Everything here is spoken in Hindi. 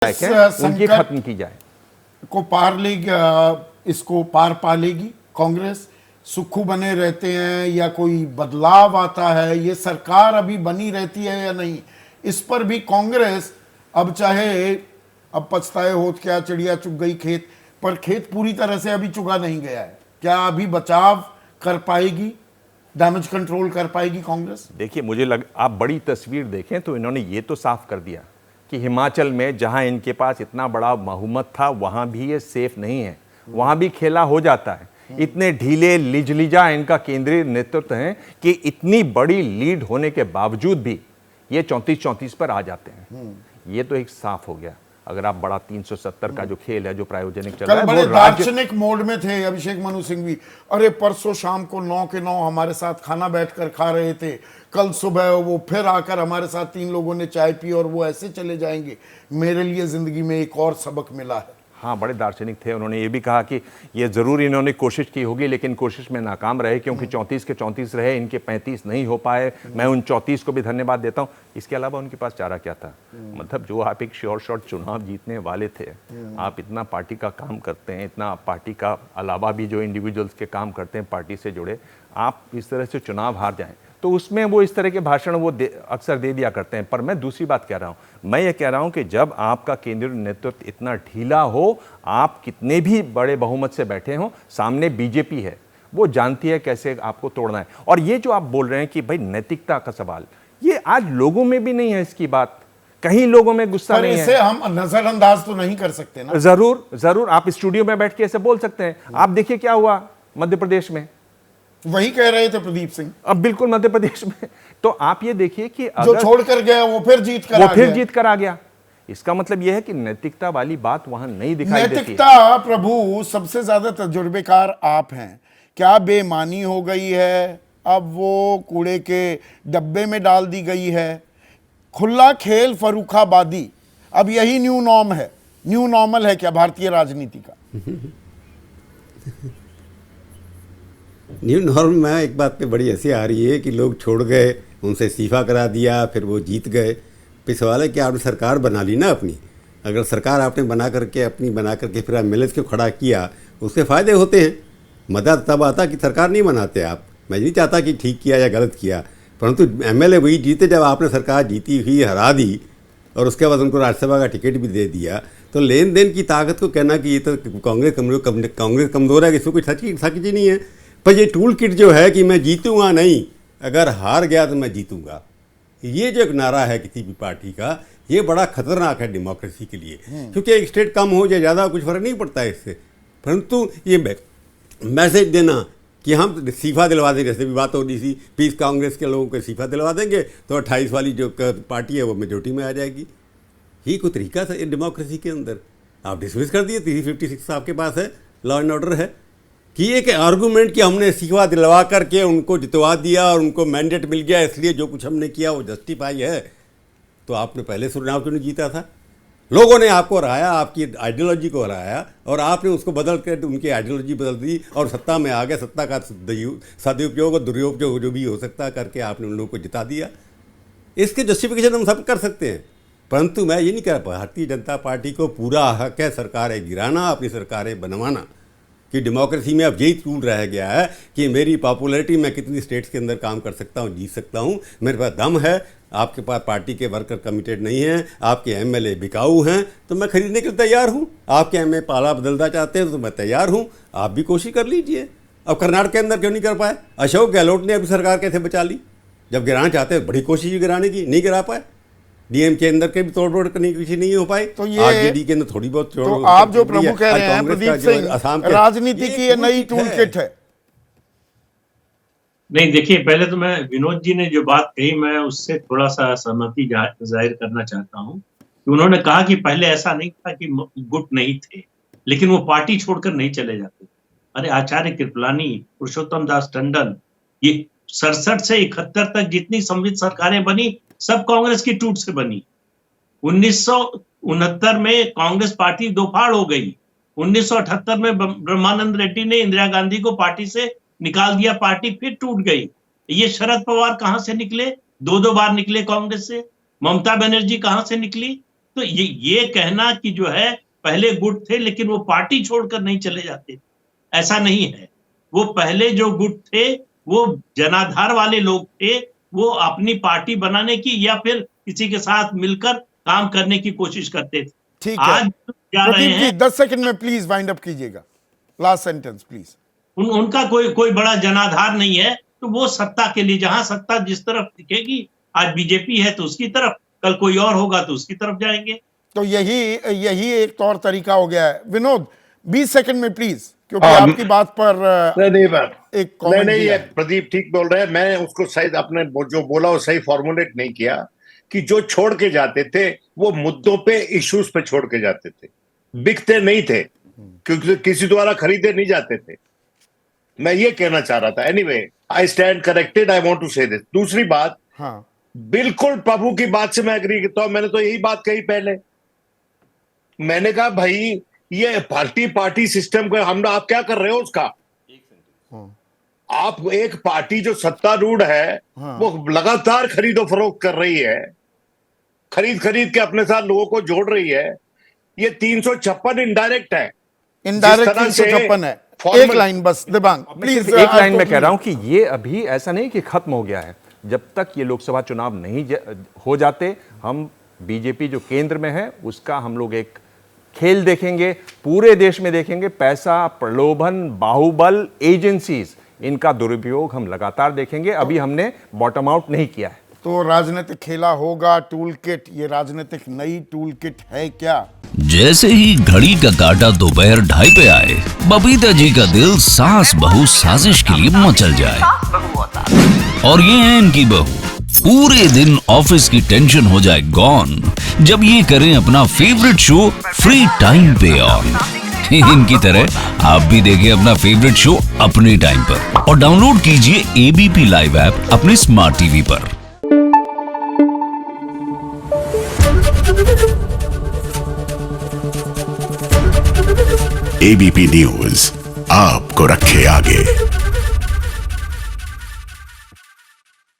उनकी खत्म की जाए। को पार लेगी, इसको पार पा लेगी कांग्रेस? सुक्खू बने रहते हैं या कोई बदलाव आता है? ये सरकार अभी बनी रहती है या नहीं, इस पर भी कांग्रेस अब चाहे अब पछताए होत क्या, चिड़िया चुग गई खेत, पर खेत पूरी तरह से अभी चुगा नहीं गया है। क्या अभी बचाव कर पाएगी, डैमेज कंट्रोल कर पाएगी कांग्रेस? देखिए आप बड़ी तस्वीर देखें तो इन्होंने ये तो साफ कर दिया कि हिमाचल में जहां इनके पास इतना बड़ा बहुमत था वहां भी ये सेफ नहीं है, वहां भी खेला हो जाता है। इतने ढीले लिजलिजा इनका केंद्रीय नेतृत्व है कि इतनी बड़ी लीड होने के बावजूद भी ये 34-34 पर आ जाते हैं। ये तो एक साफ हो गया। अगर आप बड़ा 370 का जो खेल है, जो प्रायोजनिक चल रहा है, बड़े दार्शनिक मोड में थे अभिषेक मनु सिंघवी। अरे परसों शाम को 9 के 9 हमारे साथ खाना बैठकर खा रहे थे, कल सुबह वो फिर आकर हमारे साथ 3 लोगों ने चाय पी और वो ऐसे चले जाएंगे। मेरे लिए जिंदगी में एक और सबक मिला है। हाँ, बड़े दार्शनिक थे। उन्होंने ये भी कहा कि ये जरूर इन्होंने कोशिश की होगी लेकिन कोशिश में नाकाम रहे, क्योंकि 34 के 34 रहे, इनके 35 नहीं हो पाए। मैं उन 34 को भी धन्यवाद देता हूँ। इसके अलावा उनके पास चारा क्या था? मतलब जो आप एक श्योर शॉट चुनाव जीतने वाले थे, आप इतना पार्टी का काम करते हैं, इतना पार्टी का अलावा भी जो इंडिविजुअल्स के काम करते हैं पार्टी से जुड़े, आप इस तरह से चुनाव हार जाएं तो उसमें वो इस तरह के भाषण वो अक्सर दे दिया करते हैं। पर मैं दूसरी बात कह रहा हूँ, मैं ये कह रहा हूँ कि जब आपका केंद्रीय नेतृत्व इतना ढीला हो, आप कितने भी बड़े बहुमत से बैठे हो, सामने बीजेपी है, वो जानती है कैसे आपको तोड़ना है। और ये जो आप बोल रहे हैं कि भाई नैतिकता का सवाल, ये आज लोगों में भी नहीं है इसकी बात, कहीं लोगों में गुस्सा नहीं है। इसे हम नजरअंदाज तो नहीं कर सकते ना। जरूर आप स्टूडियो में बैठ के ऐसे बोल सकते हैं। आप देखिए क्या हुआ मध्य प्रदेश में, वही कह रहे थे प्रदीप सिंह। अब बिल्कुल मध्य प्रदेश में तो आप ये देखिए कि जो छोड़कर गया वो फिर जीत कर आ गया। इसका मतलब यह है कि नैतिकता वाली बात वहां नहीं दिखाई देती है। नैतिकता प्रभु सबसे ज्यादा तजुर्बेकार आप हैं। क्या बेईमानी हो गई है, अब वो कूड़े के डब्बे में डाल दी गई है। खुला खेल फर्रुखाबादी अब यही न्यू नॉर्म है, न्यू नॉर्मल है क्या भारतीय राजनीति का? न्यू नॉर्म में एक बात पे बड़ी हंसी आ रही है कि लोग छोड़ गए, उनसे इस्तीफा करा दिया, फिर वो जीत गए। फिर सवाल है कि आपने सरकार बना ली ना अपनी। अगर सरकार आपने बना करके फिर एमएलए को खड़ा किया, उसके फ़ायदे होते हैं। मज़ा तब आता कि सरकार नहीं बनाते आप। मैं नहीं चाहता कि ठीक किया या गलत किया, परंतु एमएलए वही जीते जब आपने सरकार जीती हुई हरा दी और उसके बाद उनको राज्यसभा का टिकट भी दे दिया। तो लेन देन की ताकत को कहना कि ये तो कांग्रेस कमज़ोर है, इसमें कोई सच ही नहीं है। पर ये टूल किट जो है कि मैं जीतूंगा नहीं, अगर हार गया तो मैं जीतूंगा, ये जो एक नारा है किसी भी पार्टी का, ये बड़ा खतरनाक है डेमोक्रेसी के लिए। क्योंकि एक स्टेट कम हो जाए ज़्यादा कुछ फर्क नहीं पड़ता है इससे, परंतु ये मैसेज देना कि हम इस्तीफा दिलवा देंगे, जैसे भी बात हो रही थी, पीस कांग्रेस के लोगों को इस्तीफा दिलवा देंगे तो 28 वाली जो पार्टी है वो मेजोरिटी में आ जाएगी। ये कोई तरीका था डेमोक्रेसी के अंदर? आप डिसमिस कर दिए। 356 आपके पास है, लॉ एंड ऑर्डर है, कि एक आर्गूमेंट कि हमने इस्तीफा दिलवा करके उनको जितवा दिया और उनको मैंडेट मिल गया इसलिए जो कुछ हमने किया वो जस्टिफाई है। तो आपने पहले चुनाव क्यों नहीं जीता था? लोगों ने आपको हराया, आपकी आइडियोलॉजी को हराया, और आपने उसको बदल कर उनकी आइडियोलॉजी बदल दी और सत्ता में आ गए। सत्ता का सदुपयोग और दुरुपयोग जो भी हो सकता करके आपने उन लोगों को जिता दिया। इसके जस्टिफिकेशन हम सब कर सकते हैं, परंतु मैं ये नहीं कह रहा। भारतीय जनता पार्टी को पूरा हक है सरकारें गिराना, अपनी सरकारें बनवाना। कि डेमोक्रेसी में अब यही टूल रह गया है कि मेरी पॉपुलैरिटी, मैं कितनी स्टेट्स के अंदर काम कर सकता हूँ, जीत सकता हूँ, मेरे पास दम है। आपके पास पार्टी के वर्कर कमिटेड नहीं हैं, आपके एमएलए बिकाऊ हैं, तो मैं खरीदने के लिए तैयार हूँ। आपके एमएलए पाला बदलना चाहते हैं तो मैं तैयार हूँ, आप भी कोशिश कर लीजिए। अब कर्नाटक के अंदर क्यों नहीं कर पाए? अशोक गहलोत ने अभी सरकार कैसे बचा ली? जब गिराना चाहते हैं बड़ी कोशिश गिराने की, नहीं गिरा पाए। डीएम के अंदर के भी तोड़ करने की कोशिश नहीं हो पाई, तो ये आरजेडी के अंदर थोड़ी बहुत। तो आप जो प्रभु कह रहे हैं प्रदीप सिंह, राजनीति की ये नई टूल किट है। नहीं, देखिए, पहले तो मैं विनोद जी ने जो बात कही मैं उससे थोड़ा सा सहमति जाहिर करना चाहता हूं कि उन्होंने कहा कि पहले ऐसा नहीं था कि गुट नहीं थे, लेकिन वो पार्टी छोड़कर नहीं चले जाते। अरे आचार्य कृपलानी, पुरुषोत्तम दास टंडन, ये 67 से 71 तक जितनी संविध सरकारें बनी सब कांग्रेस की टूट से बनी। 1969 में कांग्रेस पार्टी दो फाड़ हो गई। 1978 में ब्रह्मानंद रेड्डी ने इंदिरा गांधी को पार्टी से निकाल दिया, पार्टी फिर टूट गई। ये शरद पवार कहां से निकले? 2 बार निकले कांग्रेस से। ममता बनर्जी कहां से निकली? तो तो ये कहना कि जो है पहले गुट थे लेकिन वो पार्टी छोड़कर नहीं चले जाते, ऐसा नहीं है। वो पहले जो गुट थे वो जनाधार वाले लोग थे, वो अपनी पार्टी बनाने की या फिर किसी के साथ मिलकर काम करने की कोशिश करते थे। ठीक है, आज जा रहे प्रदीप जी हैं 10 सेकंड में प्लीज वाइंड अप कीजिएगा, लास्ट सेंटेंस प्लीज। उनका कोई बड़ा जनाधार नहीं है, तो वो सत्ता के लिए, जहां सत्ता जिस तरफ दिखेगी, आज बीजेपी है तो उसकी तरफ, कल कोई और होगा तो उसकी तरफ जाएंगे। तो यही एक तौर तरीका हो गया है। विनोद 20 सेकंड में प्लीज, क्योंकि आपकी बात पर एक कमेंट नहीं, दिया ये है। प्रदीप ठीक बोल रहे हैं। मैं उसको सही, अपने जो बोला वो सही फॉर्मुलेट नहीं किया कि जो छोड़ के जाते थे वो मुद्दों पे, इश्यूज पे छोड़ के जाते थे, बिकते नहीं थे, क्योंकि किसी द्वारा खरीदे नहीं जाते थे। मैं ये कहना चाह रहा था। Anyway, I stand corrected, I want to say this. दूसरी बात, हाँ, बिल्कुल प्रभु की बात से मैं एग्री करता हूं। मैंने तो यही बात कही पहले। मैंने कहा भाई ये पार्टी सिस्टम को हम, आप क्या कर रहे हो उसका? आप एक पार्टी जो सत्तारूढ़ है वो लगातार खरीदो फरोख्त कर रही है, खरीद के अपने साथ लोगों को जोड़ रही है। ये 356 इनडायरेक्ट है, इनडायरेक्ट जिस तरह से 356 है। formal- एक लाइन बस दिबांग प्लीज, सिर्फ एक लाइन में कह रहा हूं कि ये अभी ऐसा नहीं कि खत्म हो गया है। जब तक ये लोकसभा चुनाव नहीं हो जाते, हम बीजेपी जो केंद्र में है उसका हम लोग एक खेल देखेंगे, पूरे देश में देखेंगे। पैसा, प्रलोभन, बाहुबल, एजेंसीज, इनका दुरुपयोग हम लगातार देखेंगे। अभी हमने बॉटम आउट नहीं किया है। तो राजनीतिक खेला होगा। टूल किट, ये राजनीतिक नई टूल किट है क्या? जैसे ही घड़ी का काटा दोपहर 2:30 पे आए, बबीता जी का दिल सास बहू साजिश के लिए मचल जाए। और ये है इनकी बहू, पूरे दिन ऑफिस की टेंशन हो जाए गॉन जब ये करें अपना फेवरेट शो फ्री टाइम पे ऑन। इनकी तरह आप भी देखिए अपना फेवरेट शो अपने टाइम पर और डाउनलोड कीजिए एबीपी लाइव ऐप अपने स्मार्ट टीवी पर। एबीपी न्यूज आपको रखे आगे।